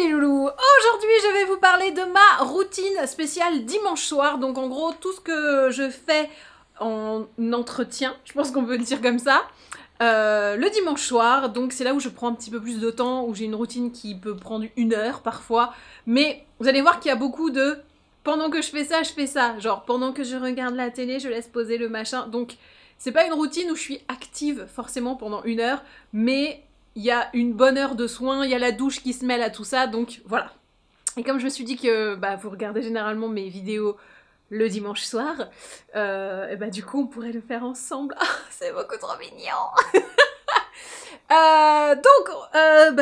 Salut les loulous. Aujourd'hui je vais vous parler de ma routine spéciale dimanche soir. Donc en gros tout ce que je fais en entretien, je pense qu'on peut le dire comme ça, le dimanche soir. Donc c'est là où je prends un petit peu plus de temps, où j'ai une routine qui peut prendre 1 heure parfois. Mais vous allez voir qu'il y a beaucoup de... Pendant que je fais ça. Genre pendant que je regarde la télé, je laisse poser le machin. Donc c'est pas une routine où je suis active forcément pendant 1 heure, mais... il y a une bonne heure de soins, il y a la douche qui se mêle à tout ça, donc voilà. Et comme je me suis dit que vous regardez généralement mes vidéos le dimanche soir, et du coup on pourrait le faire ensemble. Oh, c'est beaucoup trop mignon.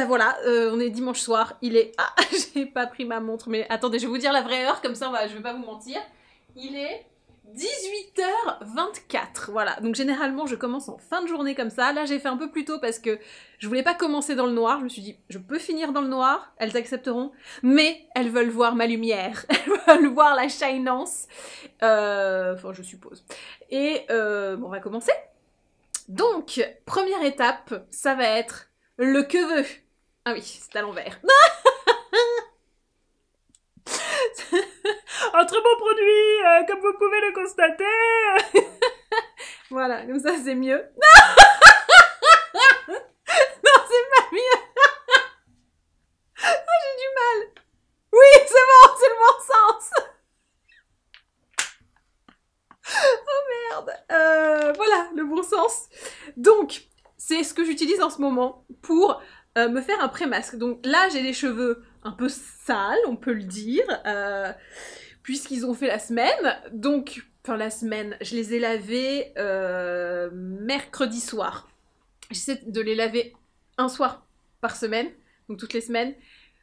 Voilà, on est dimanche soir, il est... Ah, j'ai pas pris ma montre, mais attendez, je vais vous dire la vraie heure, comme ça je vais pas vous mentir. Il est 18h24, voilà. Donc généralement, je commence en fin de journée comme ça. Là, j'ai fait un peu plus tôt parce que je voulais pas commencer dans le noir. Je me suis dit, je peux finir dans le noir, elles accepteront, mais elles veulent voir ma lumière. Elles veulent voir la shinance. Enfin, je suppose. Et bon, on va commencer. Donc, première étape, ça va être le queveux. Ah oui, c'est à l'envers. Un très beau produit, comme vous pouvez le constater. Voilà, comme ça c'est mieux. Non, c'est pas mieux. Ah, j'ai du mal. Oui, c'est bon, c'est le bon sens. Oh merde. Voilà, le bon sens. Donc, c'est ce que j'utilise en ce moment pour me faire un pré-masque. Donc là, j'ai les cheveux un peu sales, on peut le dire. Puisqu'ils ont fait la semaine, donc, enfin la semaine, je les ai lavés mercredi soir. J'essaie de les laver un soir par semaine, donc toutes les semaines.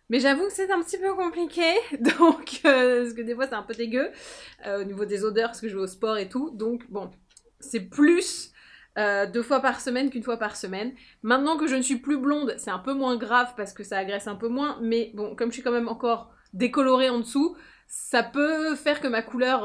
Mais j'avoue que c'est un petit peu compliqué, donc, parce que des fois c'est un peu dégueu, au niveau des odeurs, parce que je vais au sport et tout. Donc bon, c'est plus 2 fois par semaine qu'1 fois par semaine. Maintenant que je ne suis plus blonde, c'est un peu moins grave parce que ça agresse un peu moins, mais bon, comme je suis quand même encore décolorée en dessous, ça peut faire que ma couleur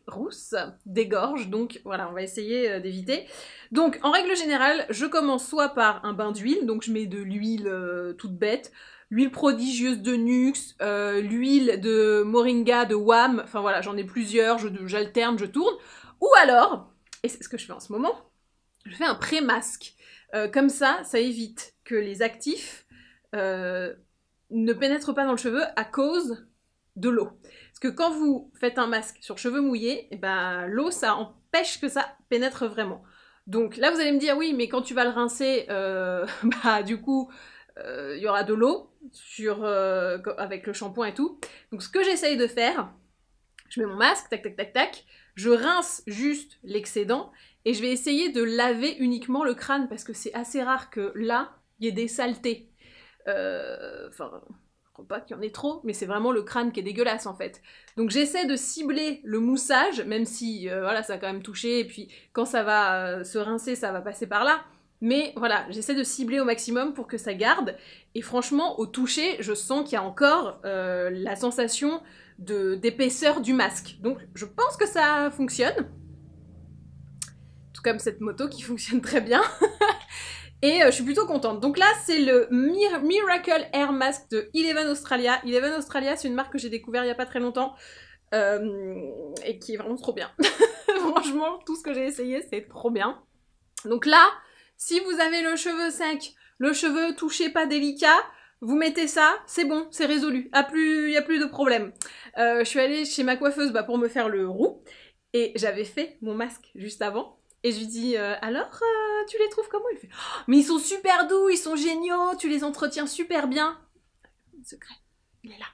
rousse dégorge, donc voilà, on va essayer d'éviter. Donc en règle générale, je commence soit par un bain d'huile, donc je mets de l'huile toute bête, l'huile prodigieuse de Nuxe, l'huile de Moringa de WAM, enfin voilà, j'en ai plusieurs, j'alterne, je tourne, ou alors, et c'est ce que je fais en ce moment, je fais un pré-masque. Comme ça évite que les actifs ne pénètrent pas dans le cheveu à cause de l'eau. Parce que quand vous faites un masque sur cheveux mouillés, l'eau, ça empêche que ça pénètre vraiment. Donc là, vous allez me dire, oui, mais quand tu vas le rincer, du coup, il y aura de l'eau avec le shampoing et tout. Donc ce que j'essaye de faire, je mets mon masque, tac, tac, tac, tac, je rince juste l'excédent, et je vais essayer de laver uniquement le crâne, parce que c'est assez rare que là, il y ait des saletés. Pas qu'il y en ait trop, mais c'est vraiment le crâne qui est dégueulasse en fait. Donc j'essaie de cibler le moussage, même si voilà, ça a quand même touché, et puis quand ça va se rincer, ça va passer par là. Mais voilà, j'essaie de cibler au maximum pour que ça garde. Et franchement, au toucher, je sens qu'il y a encore la sensation d'épaisseur du masque. Donc je pense que ça fonctionne. Tout comme cette moto qui fonctionne très bien. Et je suis plutôt contente. Donc là, c'est le Miracle Air Mask de Eleven Australia. Eleven Australia, c'est une marque que j'ai découvert il n'y a pas très longtemps. Et qui est vraiment trop bien. Franchement, tout ce que j'ai essayé, c'est trop bien. Donc là, si vous avez le cheveu sec, le cheveu touché pas délicat, vous mettez ça, c'est bon, c'est résolu. Il n'y a plus de problème. Je suis allée chez ma coiffeuse pour me faire le roux. Et j'avais fait mon masque juste avant. Et je lui dis, alors, tu les trouves comment? Il fait, oh, mais ils sont super doux, ils sont géniaux, tu les entretiens super bien. Secret, il est là.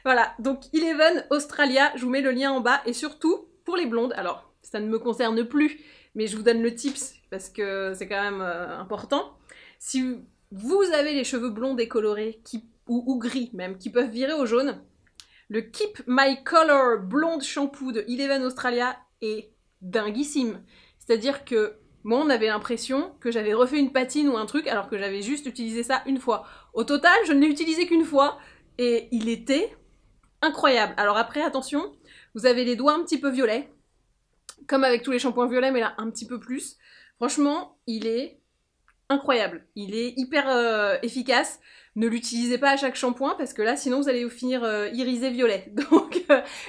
Voilà, donc Eleven Australia, je vous mets le lien en bas. Et surtout, pour les blondes, alors, ça ne me concerne plus, mais je vous donne le tips, parce que c'est quand même important. Si vous avez les cheveux blonds décolorés, ou gris même, qui peuvent virer au jaune, le Keep My Color Blonde Shampoo de Eleven Australia est dinguissime. C'est-à-dire que moi, on avait l'impression que j'avais refait une patine ou un truc, alors que j'avais juste utilisé ça une fois. Au total, je ne l'ai utilisé qu'une fois, et il était incroyable. Alors après, attention, vous avez les doigts un petit peu violets, comme avec tous les shampoings violets, mais là, un petit peu plus. Franchement, il est incroyable. Il est hyper efficace. Ne l'utilisez pas à chaque shampoing parce que là, sinon, vous allez vous finir irisé violet. Donc,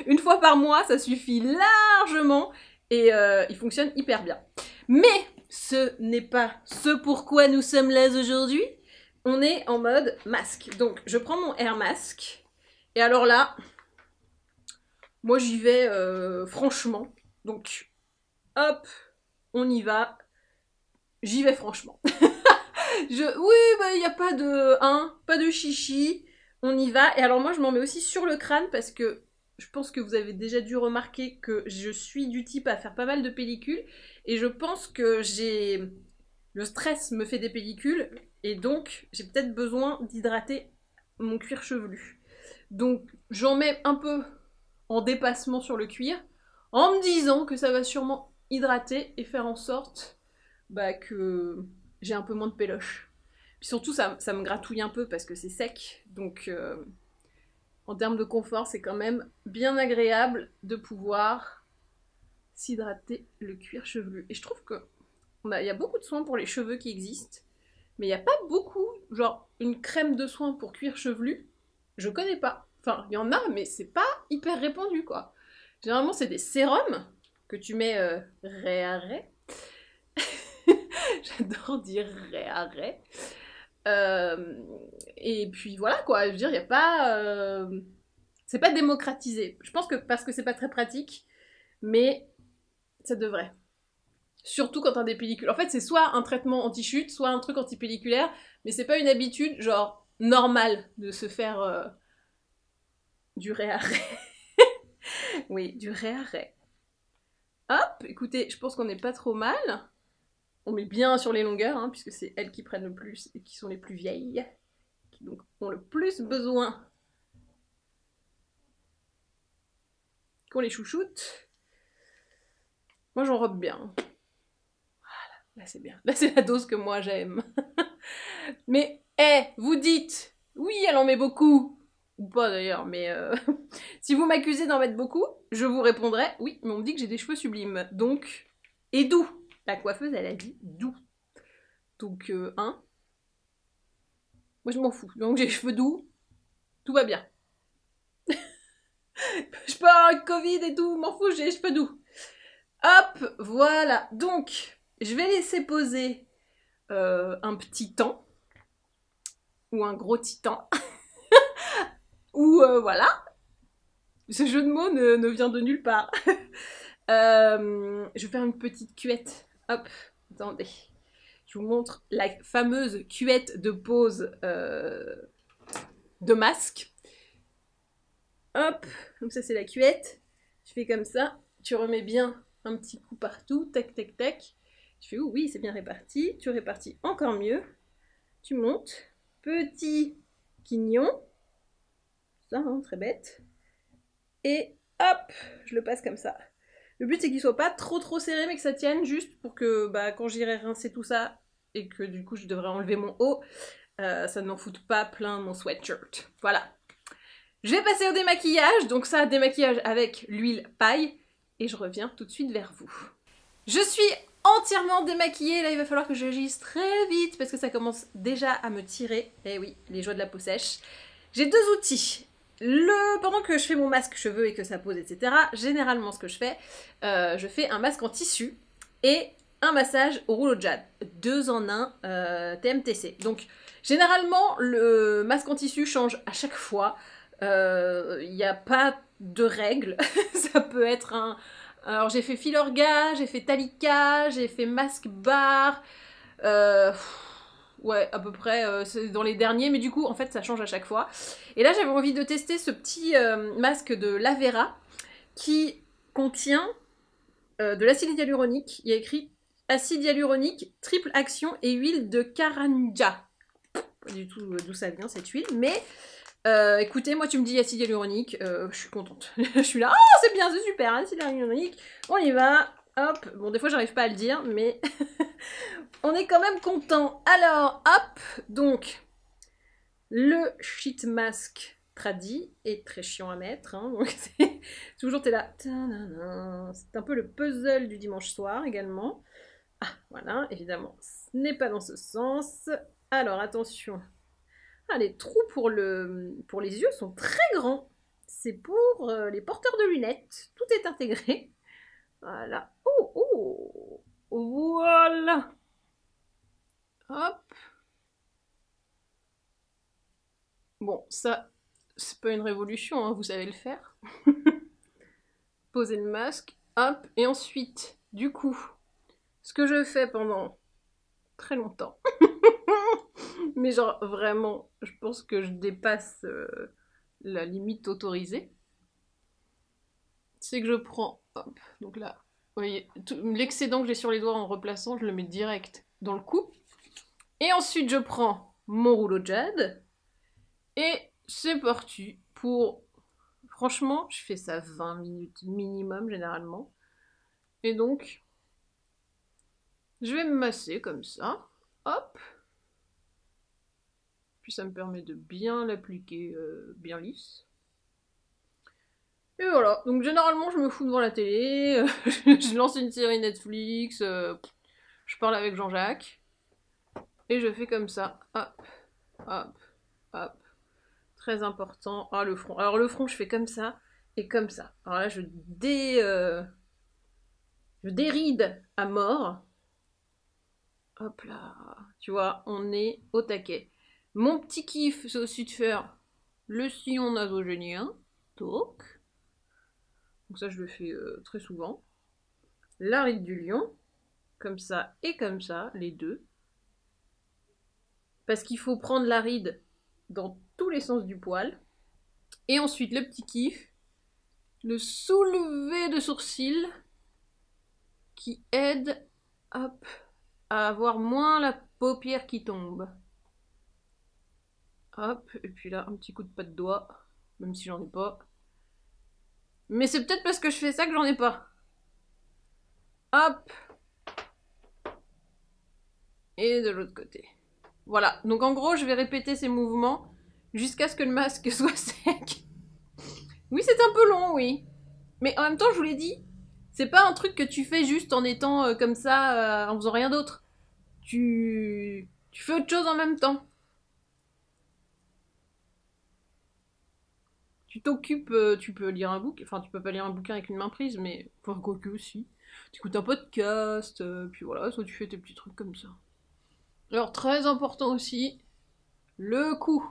une fois par mois, ça suffit largement et il fonctionne hyper bien. Mais ce n'est pas ce pourquoi nous sommes là aujourd'hui. On est en mode masque. Donc, je prends mon Air Mask. Et alors là, moi, j'y vais franchement. Donc, hop, on y va. J'y vais franchement. Oui, bah, il n'y a pas de... pas de chichi. On y va. Et alors moi, je m'en mets aussi sur le crâne parce que je pense que vous avez déjà dû remarquer que je suis du type à faire pas mal de pellicules. Et je pense que le stress me fait des pellicules. Et donc, j'ai peut-être besoin d'hydrater mon cuir chevelu. Donc, j'en mets un peu en dépassement sur le cuir. En me disant que ça va sûrement hydrater et faire en sorte que j'ai un peu moins de péloche. Puis surtout, ça me gratouille un peu parce que c'est sec. Donc, en termes de confort, c'est quand même bien agréable de pouvoir s'hydrater le cuir chevelu. Et je trouve que il y a beaucoup de soins pour les cheveux qui existent. Mais il n'y a pas beaucoup, genre une crème de soin pour cuir chevelu, je connais pas. Enfin, il y en a, mais c'est pas hyper répandu, quoi. Généralement, c'est des sérums que tu mets ray à ray. J'adore dire ray à ray. Et puis voilà, quoi. Je veux dire, il n'y a pas... c'est pas démocratisé. Je pense que parce que c'est pas très pratique, mais ça devrait. Surtout quand t'as des pellicules. En fait, c'est soit un traitement anti-chute, soit un truc anti-pelliculaire, mais c'est pas une habitude, genre, normale de se faire du ray à ray. Oui, du ray à ray. Hop, écoutez, je pense qu'on n'est pas trop mal. On met bien sur les longueurs, hein, puisque c'est elles qui prennent le plus et qui sont les plus vieilles, qui donc ont le plus besoin qu'on les chouchoute. Moi, j'enrobe bien. Là, c'est bien. Là, c'est la dose que moi, j'aime. Mais, vous dites, oui, elle en met beaucoup. Ou pas, d'ailleurs, mais... si vous m'accusez d'en mettre beaucoup, je vous répondrai, oui, mais on me dit que j'ai des cheveux sublimes. Donc, et doux. La coiffeuse, elle a dit doux. Donc, moi, je m'en fous. Donc, j'ai les cheveux doux. Tout va bien. Je peux avoir le Covid et tout, m'en fous, j'ai les cheveux doux. Hop, voilà. Donc, je vais laisser poser un petit temps. Ou un gros titan. Ou voilà. Ce jeu de mots ne vient de nulle part. Je vais faire une petite cuette. Hop, attendez. Je vous montre la fameuse cuette de pose de masque. Hop, donc ça c'est la cuette. Tu fais comme ça. Tu remets bien un petit coup partout. Tac, tac, tac. Tu fais, oui, c'est bien réparti. Tu répartis encore mieux. Tu montes. Petit quignon. Ça, hein, très bête. Et hop, je le passe comme ça. Le but c'est qu'il soit pas trop serré mais que ça tienne juste pour que quand j'irai rincer tout ça et que du coup je devrais enlever mon haut, ça ne m'en foute pas plein mon sweatshirt. Voilà. Je vais passer au démaquillage, donc ça, démaquillage avec l'huile paille et je reviens tout de suite vers vous. Je suis entièrement démaquillée, là il va falloir que j'agisse très vite parce que ça commence déjà à me tirer. Eh oui, les joies de la peau sèche. J'ai deux outils. Pendant que je fais mon masque cheveux et que ça pose, etc., généralement ce que je fais un masque en tissu et un massage au rouleau de jade. 2 en 1 TMTC. Donc généralement le masque en tissu change à chaque fois. Il n'y a pas de règle. Ça peut être un... Alors j'ai fait Filorga, j'ai fait Talika, j'ai fait masque bar... Ouais, à peu près, c'est dans les derniers, mais du coup, en fait, ça change à chaque fois. Et là, j'avais envie de tester ce petit masque de Lavera qui contient de l'acide hyaluronique. Il y a écrit acide hyaluronique, triple action et huile de Karanja. Pas du tout d'où ça vient cette huile, mais écoutez, moi, tu me dis acide hyaluronique, je suis contente. Je suis là, oh, c'est bien, c'est super, acide hyaluronique, on y va. Hop, bon des fois j'arrive pas à le dire, mais on est quand même content. Alors, hop, donc, le sheet mask tradi est très chiant à mettre, hein, donc toujours t'es là, c'est un peu le puzzle du dimanche soir également. Ah, voilà, évidemment, ce n'est pas dans ce sens. Alors, attention. Ah, les trous pour les yeux sont très grands. C'est pour les porteurs de lunettes. Tout est intégré. Voilà. Oh, oh. Voilà. Hop. Bon, ça, c'est pas une révolution, hein, vous savez le faire. Poser le masque. Hop. Et ensuite, du coup, ce que je fais pendant très longtemps, mais genre vraiment, je pense que je dépasse la limite autorisée, c'est que je prends, hop, donc là, vous voyez, l'excédent que j'ai sur les doigts en replaçant, je le mets direct dans le cou. Et ensuite, je prends mon rouleau de jade. Et c'est parti pour... Franchement, je fais ça 20 minutes minimum, généralement. Et donc, je vais me masser comme ça. Hop. Puis ça me permet de bien l'appliquer bien lisse. Et voilà, donc généralement je me fous devant la télé, je lance une série Netflix, je parle avec Jean-Jacques, et je fais comme ça, hop, hop, hop, très important. Ah, le front, alors le front je fais comme ça, et comme ça. Alors là je déride à mort, hop là, tu vois, on est au taquet. Mon petit kiff c'est aussi de faire le sillon nasogénien, toc. Donc ça, je le fais très souvent. La ride du lion, comme ça et comme ça, les deux. Parce qu'il faut prendre la ride dans tous les sens du poil. Et ensuite, le petit kiff, le soulevé de sourcil qui aide, hop, à avoir moins la paupière qui tombe. Hop, et puis là, un petit coup de pas de doigt, même si j'en ai pas. Mais c'est peut-être parce que je fais ça que j'en ai pas. Hop. Et de l'autre côté. Voilà, donc en gros, je vais répéter ces mouvements jusqu'à ce que le masque soit sec. Oui, c'est un peu long, oui. Mais en même temps, je vous l'ai dit, c'est pas un truc que tu fais juste en étant comme ça, en faisant rien d'autre. Tu fais autre chose en même temps. Tu t'occupes, tu peux lire un bouquin, enfin tu peux pas lire un bouquin avec une main prise, mais enfin quoi que aussi. Tu écoutes un podcast, puis voilà, soit tu fais tes petits trucs comme ça. Alors très important aussi, le cou.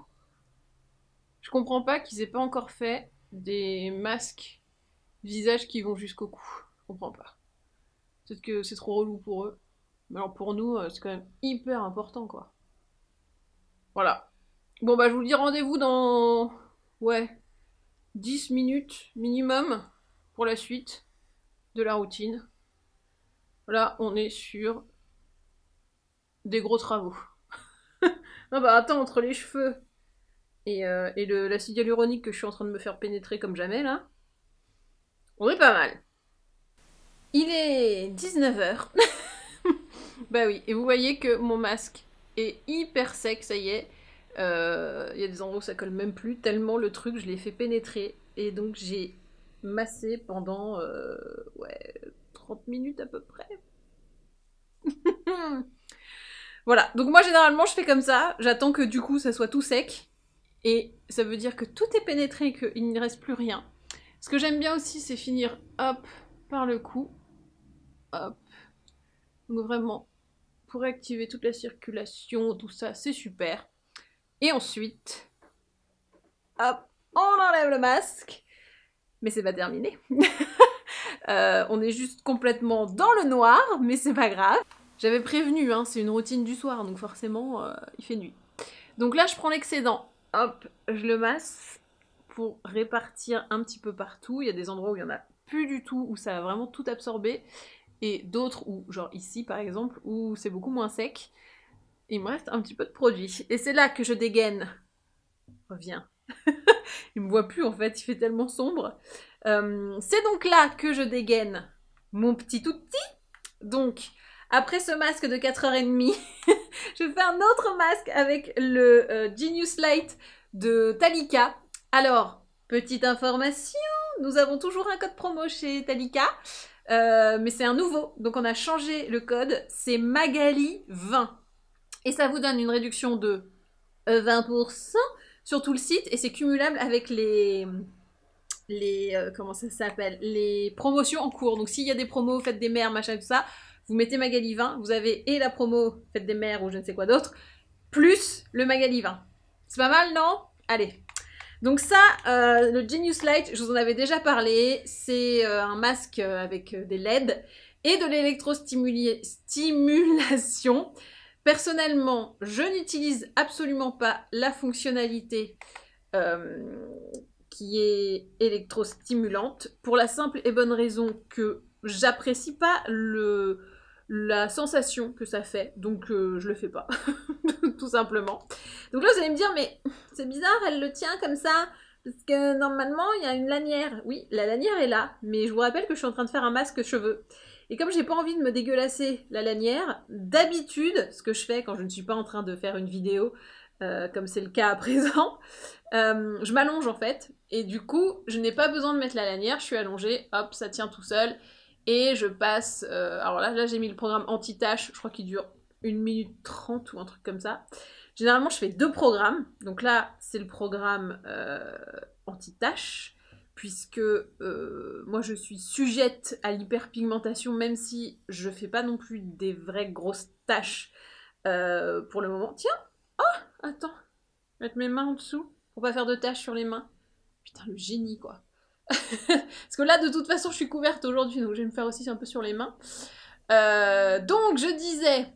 Je comprends pas qu'ils aient pas encore fait des masques visage qui vont jusqu'au cou. Je comprends pas. Peut-être que c'est trop relou pour eux. Mais alors pour nous, c'est quand même hyper important quoi. Voilà. Bon bah je vous dis rendez-vous dans... Ouais, 10 minutes minimum pour la suite de la routine. Là, on est sur des gros travaux. Ah bah attends, entre les cheveux et l'acide hyaluronique que je suis en train de me faire pénétrer comme jamais là, on est pas mal. Il est 19h. Bah oui, et vous voyez que mon masque est hyper sec, ça y est. Il y a des endroits où ça colle même plus, tellement le truc, je l'ai fait pénétrer. Et donc j'ai massé pendant 30 minutes à peu près. Voilà, donc moi généralement je fais comme ça, j'attends que du coup ça soit tout sec. Et ça veut dire que tout est pénétré et qu'il n'y reste plus rien. Ce que j'aime bien aussi, c'est finir, hop, par le cou. Hop. Donc vraiment, pour activer toute la circulation, tout ça, c'est super. Et ensuite, hop, on enlève le masque. Mais c'est pas terminé. On est juste complètement dans le noir, mais c'est pas grave. J'avais prévenu, hein, c'est une routine du soir, donc forcément, il fait nuit. Donc là, je prends l'excédent. Hop, je le masse pour répartir un petit peu partout. Il y a des endroits où il y en a plus du tout, où ça va vraiment tout absorber. Et d'autres où, genre ici par exemple, où c'est beaucoup moins sec. Il me reste un petit peu de produit. Et c'est là que je dégaine. Reviens. Il me voit plus en fait, il fait tellement sombre. C'est donc là que je dégaine mon petit outil. Donc, après ce masque de 4h30, je fais un autre masque avec le Genius Light de Talika. Alors, petite information, nous avons toujours un code promo chez Talika. mais c'est un nouveau. Donc on a changé le code, c'est Magali20. Et ça vous donne une réduction de 20% sur tout le site, et c'est cumulable avec les comment ça s'appelle, les promotions en cours. Donc s'il y a des promos, faites des mères, machin, tout ça, vous mettez Magali 20, vous avez et la promo faites des mères ou je ne sais quoi d'autre, plus le Magali 20. C'est pas mal, non? Allez. Donc ça, le Genius Light, je vous en avais déjà parlé, c'est un masque avec des LED et de l'électrostimulation. Personnellement, je n'utilise absolument pas la fonctionnalité qui est électrostimulante, pour la simple et bonne raison que j'apprécie pas la sensation que ça fait, donc je le fais pas, tout simplement. Donc là vous allez me dire, mais c'est bizarre, elle le tient comme ça, parce que normalement il y a une lanière. Oui, la lanière est là, mais je vous rappelle que je suis en train de faire un masque cheveux. Et comme j'ai pas envie de me dégueulasser la lanière, d'habitude, ce que je fais quand je ne suis pas en train de faire une vidéo, comme c'est le cas à présent, je m'allonge en fait, et du coup, je n'ai pas besoin de mettre la lanière, je suis allongée, hop, ça tient tout seul, et je passe, alors là j'ai mis le programme anti-tache, je crois qu'il dure 1 minute 30 ou un truc comme ça. Généralement, je fais 2 programmes, donc là, c'est le programme anti-tache, puisque moi je suis sujette à l'hyperpigmentation, même si je fais pas non plus des vraies grosses taches pour le moment. Tiens, oh, attends, mettre mes mains en dessous pour pas faire de taches sur les mains. Putain, le génie quoi. Parce que là, de toute façon, je suis couverte aujourd'hui, donc je vais me faire aussi un peu sur les mains. Donc, je disais,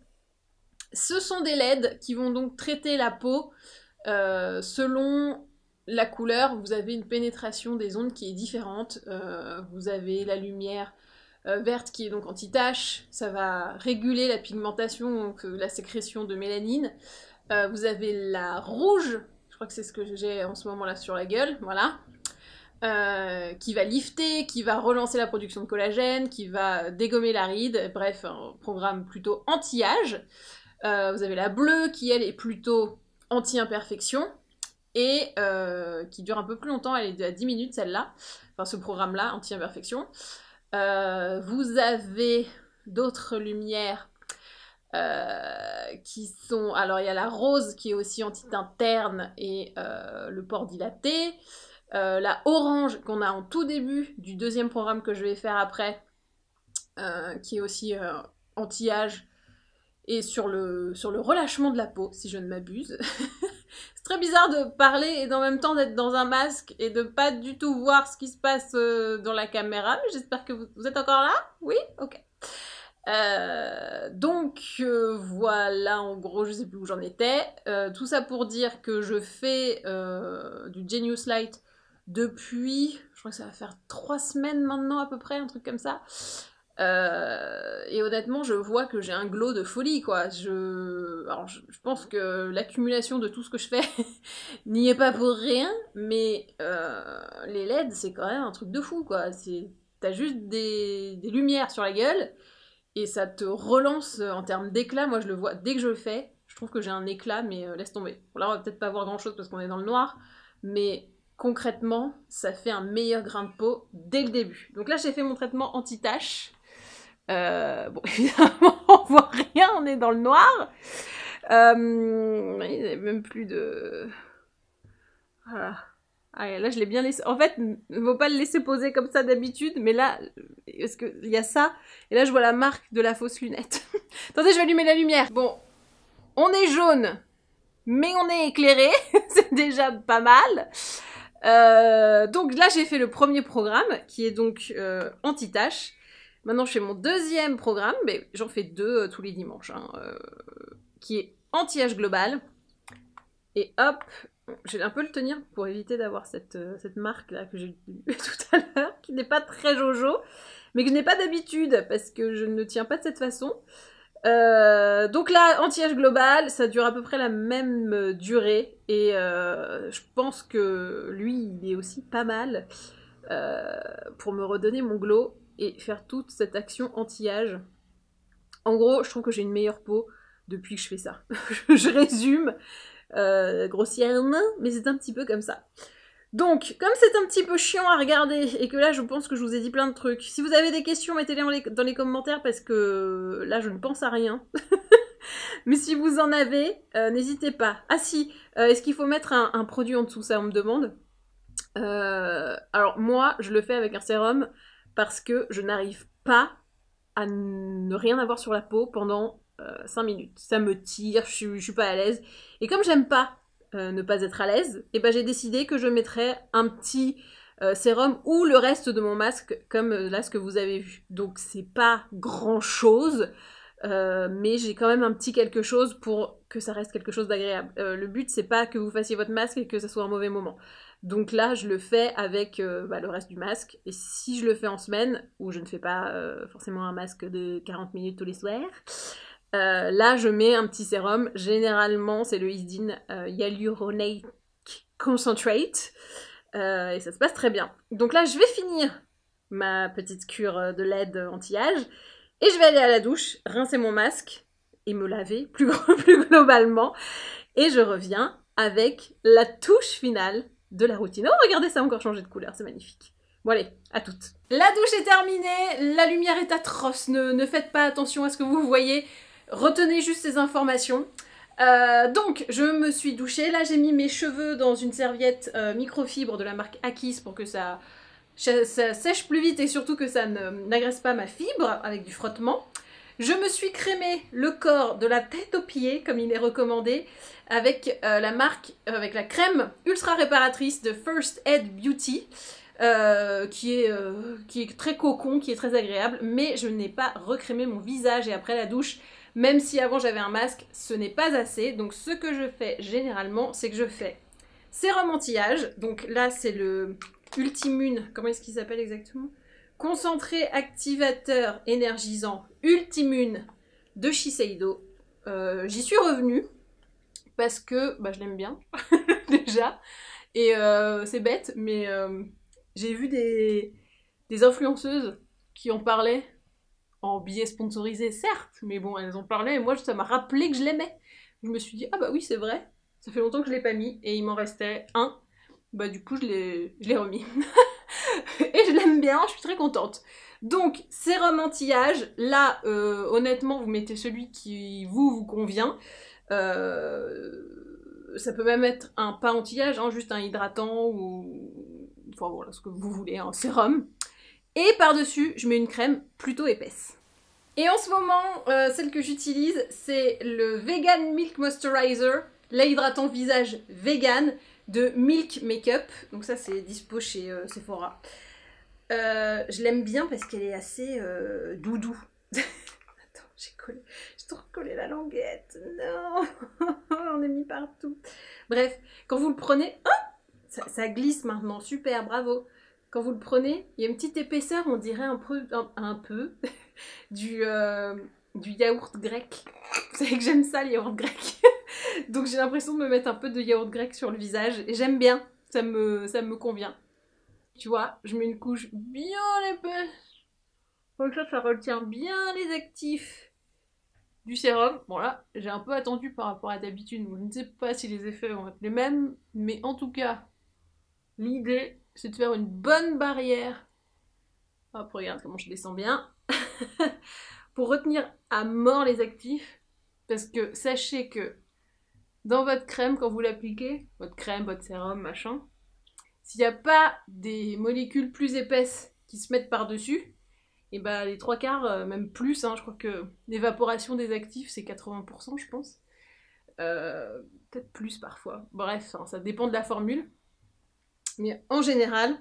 ce sont des LED qui vont donc traiter la peau selon la couleur. Vous avez une pénétration des ondes qui est différente. Vous avez la lumière verte qui est donc anti-tache. Ça va réguler la pigmentation, donc la sécrétion de mélanine. Vous avez la rouge, je crois que c'est ce que j'ai en ce moment là sur la gueule, voilà. Qui va lifter, qui va relancer la production de collagène, qui va dégommer la ride, bref, un programme plutôt anti-âge. Vous avez la bleue qui, elle, est plutôt anti-imperfection, et qui dure un peu plus longtemps, elle est à 10 minutes celle-là, enfin ce programme-là, anti-imperfection. Vous avez d'autres lumières qui sont... Alors il y a la rose qui est aussi anti-teint terne et le port dilaté. La orange qu'on a en tout début du deuxième programme que je vais faire après, qui est aussi anti-âge et sur le relâchement de la peau, si je ne m'abuse. C'est très bizarre de parler et en même temps d'être dans un masque et de pas du tout voir ce qui se passe dans la caméra, mais j'espère que vous êtes encore là. Oui, ok. Donc voilà, en gros, je sais plus où j'en étais. Tout ça pour dire que je fais du Genius Light depuis, je crois que ça va faire 3 semaines maintenant à peu près, un truc comme ça. Et honnêtement, je vois que j'ai un glow de folie, quoi. Alors, je pense que l'accumulation de tout ce que je fais n'y est pas pour rien, mais les LED, c'est quand même un truc de fou, quoi. T'as juste des lumières sur la gueule, et ça te relance en termes d'éclat. Moi, je le vois dès que je le fais. Je trouve que j'ai un éclat, mais laisse tomber. Bon, là, on va peut-être pas voir grand-chose parce qu'on est dans le noir, mais concrètement, ça fait un meilleur grain de peau dès le début. Donc là, j'ai fait mon traitement anti-tache. Bon, évidemment, on voit rien, on est dans le noir. Il n'y a même plus de... Voilà. Ah, là, je l'ai bien laissé... En fait, il ne faut pas le laisser poser comme ça d'habitude, mais là, parce qu'il y a ça, et là, je vois la marque de la fausse lunette. Attendez, je vais allumer la lumière. Bon, on est jaune, mais on est éclairé, c'est déjà pas mal. Donc là, j'ai fait le premier programme, qui est donc anti-tache. Maintenant, je fais mon deuxième programme, mais j'en fais 2 tous les dimanches, hein, qui est anti-âge global. Et hop, je vais un peu le tenir pour éviter d'avoir cette marque-là que j'ai vue tout à l'heure, qui n'est pas très jojo, mais que je n'ai pas d'habitude, parce que je ne tiens pas de cette façon. Donc là, anti-âge global, ça dure à peu près la même durée, et je pense que lui, il est aussi pas mal pour me redonner mon glow et faire toute cette action anti-âge. En gros, je trouve que j'ai une meilleure peau depuis que je fais ça. Je résume grossièrement, mais c'est un petit peu comme ça. Donc, comme c'est un petit peu chiant à regarder, et que là je pense que je vous ai dit plein de trucs, si vous avez des questions, mettez-les dans les commentaires parce que là je ne pense à rien. Mais si vous en avez, n'hésitez pas. Ah si, est-ce qu'il faut mettre un produit en dessous, ça on me demande. Alors moi, je le fais avec un sérum parce que je n'arrive pas à ne rien avoir sur la peau pendant 5 minutes. Ça me tire, je suis pas à l'aise. Et comme j'aime pas ne pas être à l'aise, et ben j'ai décidé que je mettrais un petit sérum ou le reste de mon masque, comme là ce que vous avez vu. Donc c'est pas grand chose, mais j'ai quand même un petit quelque chose pour que ça reste quelque chose d'agréable. Le but c'est pas que vous fassiez votre masque et que ça soit un mauvais moment. Donc là, je le fais avec le reste du masque. Et si je le fais en semaine, où je ne fais pas forcément un masque de 40 minutes tous les soirs, là, je mets un petit sérum. Généralement, c'est le Isdin Hyaluronic Concentrate. Et ça se passe très bien. Donc là, je vais finir ma petite cure de LED anti-âge. Et je vais aller à la douche, rincer mon masque et me laver plus globalement. Et je reviens avec la touche finale de la routine. Oh, regardez, ça a encore changé de couleur, c'est magnifique. Bon allez, à toutes. La douche est terminée, la lumière est atroce, ne faites pas attention à ce que vous voyez, retenez juste ces informations. Donc, je me suis douchée, là j'ai mis mes cheveux dans une serviette microfibre de la marque Akis pour que ça sèche plus vite et surtout que ça n'agresse pas ma fibre avec du frottement. Je me suis crémé le corps de la tête aux pieds, comme il est recommandé, avec avec la crème ultra réparatrice de First Aid Beauty, qui est très cocon, qui est très agréable, mais je n'ai pas recrémé mon visage et après la douche, même si avant j'avais un masque, ce n'est pas assez. Donc ce que je fais généralement, c'est que je fais sérum anti-âge, donc là c'est le Ultimune, comment est-ce qu'il s'appelle exactement ? Concentré activateur énergisant Ultimune de Shiseido. J'y suis revenue parce que je l'aime bien déjà et c'est bête mais j'ai vu des influenceuses qui en parlaient en billets sponsorisés certes, mais bon elles en parlaient et moi ça m'a rappelé que je l'aimais. Je me suis dit ah bah oui c'est vrai, ça fait longtemps que je l'ai pas mis et il m'en restait un, du coup je l'ai remis. Et je l'aime bien, je suis très contente. Donc, sérum anti-âge, là, honnêtement, vous mettez celui qui vous convient. Ça peut même être un pas anti-âge, hein, juste un hydratant ou... Enfin voilà, ce que vous voulez, un sérum. Et par-dessus, je mets une crème plutôt épaisse. Et en ce moment, celle que j'utilise, c'est le Vegan Milk Moisturizer, l'hydratant visage vegan de Milk Makeup. Donc ça, c'est dispo chez Sephora. Je l'aime bien parce qu'elle est assez doudou. Attends, j'ai trop collé la languette. Non, on est mis partout. Bref, quand vous le prenez, oh, ça glisse maintenant. Super, bravo. Quand vous le prenez, il y a une petite épaisseur, on dirait un peu du yaourt grec. Vous savez que j'aime ça, le yaourt grec. Donc j'ai l'impression de me mettre un peu de yaourt grec sur le visage et j'aime bien. Ça me convient. Tu vois, je mets une couche bien épaisse. Comme ça retient bien les actifs du sérum. Bon là, j'ai un peu attendu par rapport à d'habitude, donc je ne sais pas si les effets vont être les mêmes, mais en tout cas, l'idée, c'est de faire une bonne barrière. Hop, regarde comment je descends bien. Pour retenir à mort les actifs, parce que sachez que dans votre crème, quand vous l'appliquez, votre crème, votre sérum, machin, s'il n'y a pas des molécules plus épaisses qui se mettent par-dessus, et les 3/4, même plus, hein, je crois que l'évaporation des actifs c'est 80% je pense. Peut-être plus parfois. Bref, hein, ça dépend de la formule. Mais en général,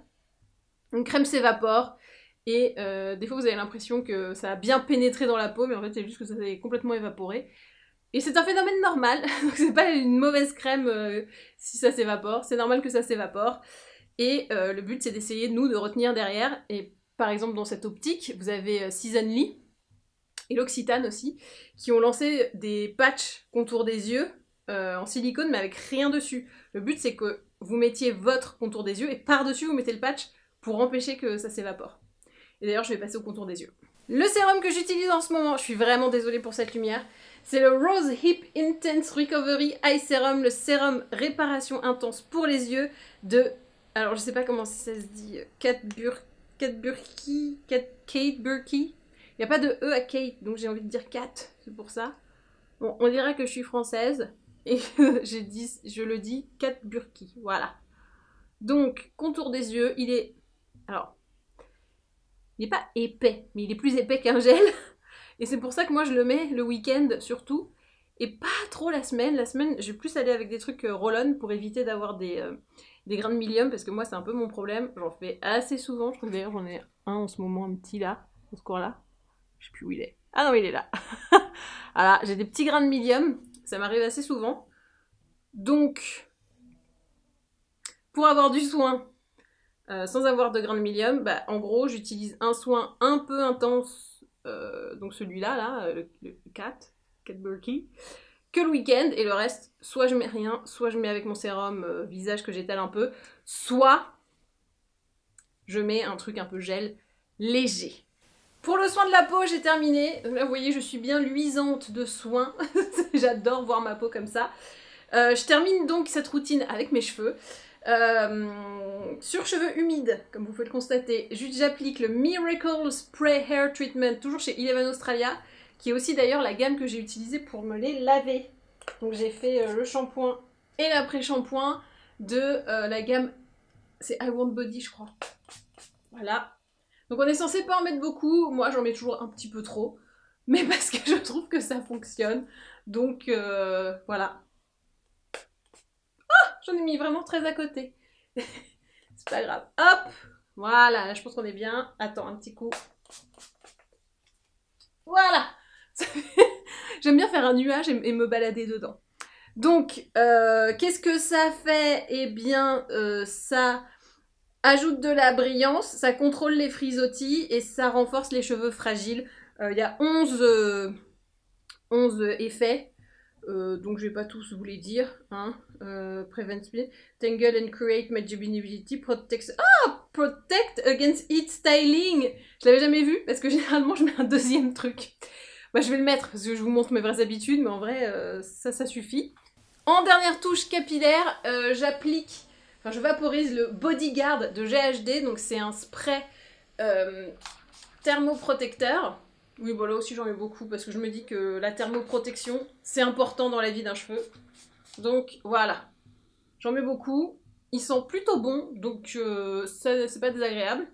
une crème s'évapore et des fois vous avez l'impression que ça a bien pénétré dans la peau, mais en fait c'est juste que ça s'est complètement évaporé. Et c'est un phénomène normal, donc c'est pas une mauvaise crème si ça s'évapore, c'est normal que ça s'évapore. Et le but c'est d'essayer, nous, de retenir derrière. Et par exemple dans cette optique, vous avez Seasonly et l'Occitane aussi, qui ont lancé des patchs contour des yeux en silicone mais avec rien dessus. Le but c'est que vous mettiez votre contour des yeux et par-dessus vous mettez le patch pour empêcher que ça s'évapore. Et d'ailleurs je vais passer au contour des yeux. Le sérum que j'utilise en ce moment, je suis vraiment désolée pour cette lumière, c'est le Rose Hip Intense Recovery Eye Serum, le sérum réparation intense pour les yeux de Alors je sais pas comment ça se dit. Kate Burki. Kate Burki. Il n'y a pas de E à Kate, donc j'ai envie de dire Kat, c'est pour ça. Bon, on dirait que je suis française, et je le dis Kate Burki, voilà. Donc, contour des yeux, il est... Alors, il n'est pas épais, mais il est plus épais qu'un gel. Et c'est pour ça que moi je le mets le week-end surtout, et pas trop la semaine. La semaine, je vais plus aller avec des trucs roll-on pour éviter d'avoir des grains de milium, parce que moi c'est un peu mon problème. J'en fais assez souvent, je crois que d'ailleurs j'en ai un en ce moment, un petit là, dans ce coin-là. Je sais plus où il est. Ah non, il est là. Voilà, j'ai des petits grains de milium, ça m'arrive assez souvent. Donc, pour avoir du soin, sans avoir de grains de milium, bah, en gros, j'utilise un soin un peu intense, donc celui-là, là, le Kate Burki, que le week-end, et le reste, soit je mets rien, soit je mets avec mon sérum visage que j'étale un peu, soit je mets un truc un peu gel léger. Pour le soin de la peau, j'ai terminé. Là, vous voyez, je suis bien luisante de soins. J'adore voir ma peau comme ça. Je termine donc cette routine avec mes cheveux. Sur cheveux humides, comme vous pouvez le constater, j'applique le Miracle Spray Hair Treatment, toujours chez Eleven Australia, qui est aussi d'ailleurs la gamme que j'ai utilisée pour me les laver. Donc j'ai fait le shampoing et l'après-shampoing de la gamme, c'est I Want Body, je crois. Voilà. Donc on est censé pas en mettre beaucoup, moi j'en mets toujours un petit peu trop, mais parce que je trouve que ça fonctionne, donc voilà. Ah, j'en ai mis vraiment très à côté. C'est pas grave. Hop, voilà, là je pense qu'on est bien. Attends, un petit coup. Voilà. J'aime bien faire un nuage et me balader dedans. Donc, qu'est-ce que ça fait? Eh bien, ça... ajoute de la brillance, ça contrôle les frisottis et ça renforce les cheveux fragiles. Il y a 11 effets, donc je vais pas tous vous les dire. Hein. Prevent speed, tangle and create magibility, protect against heat styling. Je l'avais jamais vu parce que généralement je mets un deuxième truc. Bah, je vais le mettre parce que je vous montre mes vraies habitudes, mais en vrai ça suffit. En dernière touche capillaire, je vaporise le Bodyguard de GHD, donc c'est un spray thermoprotecteur. Oui, bon là aussi j'en mets beaucoup parce que je me dis que la thermoprotection, c'est important dans la vie d'un cheveu. Donc voilà, j'en mets beaucoup. Ils sont plutôt bons, donc c'est pas désagréable.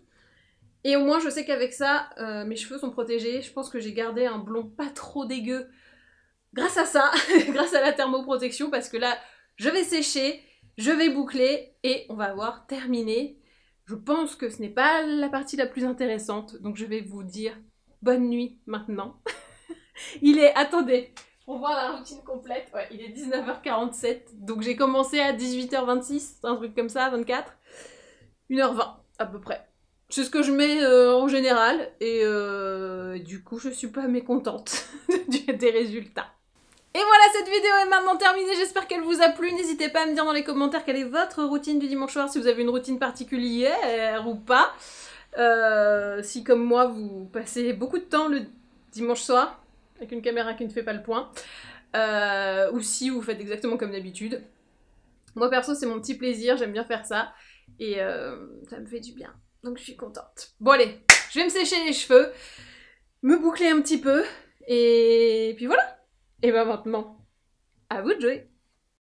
Et au moins je sais qu'avec ça, mes cheveux sont protégés. Je pense que j'ai gardé un blond pas trop dégueu grâce à ça, grâce à la thermoprotection, parce que là, je vais sécher, je vais boucler et on va avoir terminé. Je pense que ce n'est pas la partie la plus intéressante, donc je vais vous dire bonne nuit maintenant. Il est, attendez, pour voir la routine complète, ouais, il est 19h47, donc j'ai commencé à 18h26, un truc comme ça, 24, 1h20 à peu près. C'est ce que je mets en général, et du coup je suis pas mécontente des résultats. Et voilà, cette vidéo est maintenant terminée, j'espère qu'elle vous a plu. N'hésitez pas à me dire dans les commentaires quelle est votre routine du dimanche soir, si vous avez une routine particulière ou pas. Si comme moi, vous passez beaucoup de temps le dimanche soir, avec une caméra qui ne fait pas le point, ou si vous faites exactement comme d'habitude. Moi perso, c'est mon petit plaisir, j'aime bien faire ça, et ça me fait du bien, donc je suis contente. Bon allez, je vais me sécher les cheveux, me boucler un petit peu, et puis voilà. Et ben maintenant, à vous de jouer!